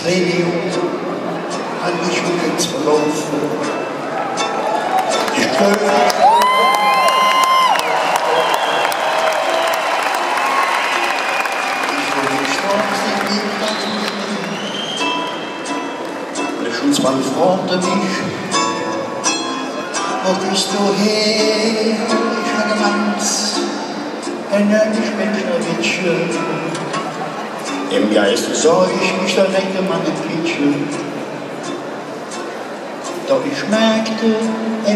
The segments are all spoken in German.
Training an mich mit zu laufen. Ich glaube, der Schutzmann fragte mich, wo bist du her? Ich hatte Manns, ich bin Schnurwitschen. Im Geiste sah ich mich, da reckte meine Pitsche. Doch ich merkte,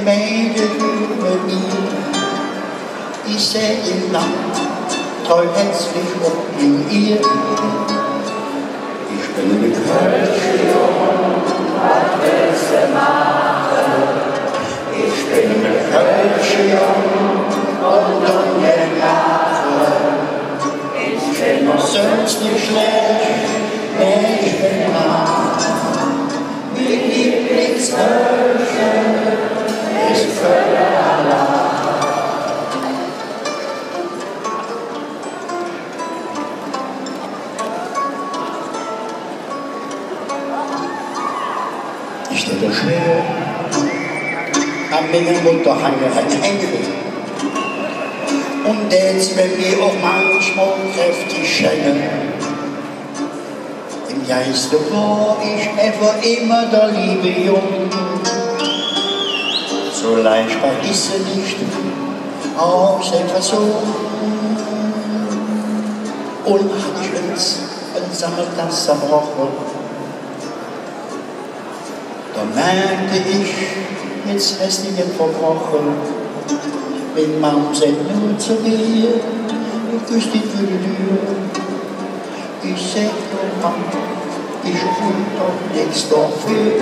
meinte über mir. Ich seh ihn lang, treu herzlich ob in ihr. Ich bin mit Kölschjung, was willst du machen? Ich bin mit Kölschjung und Lachen. Ich bin noch sonst nicht schlecht, ich bin brav. Mein Lieblingskölsche ist Kölner Lachen. Ich stehe schwer an meiner Mutter ein Engel. Und jetzt will mir auch manchmal kräftig schellen. Im Geiste war ich einfach immer der liebe Jung. So leicht vergiss sie nicht aus der Person. Und hab ich uns ein Sammelplatz zerbrochen. Da merkte ich, jetzt hast du ihn verbrochen. Wenn man sagt nur zu mir, ich küsse dich für die Tür. Ich sag nur, Mann, ich will doch nichts dafür.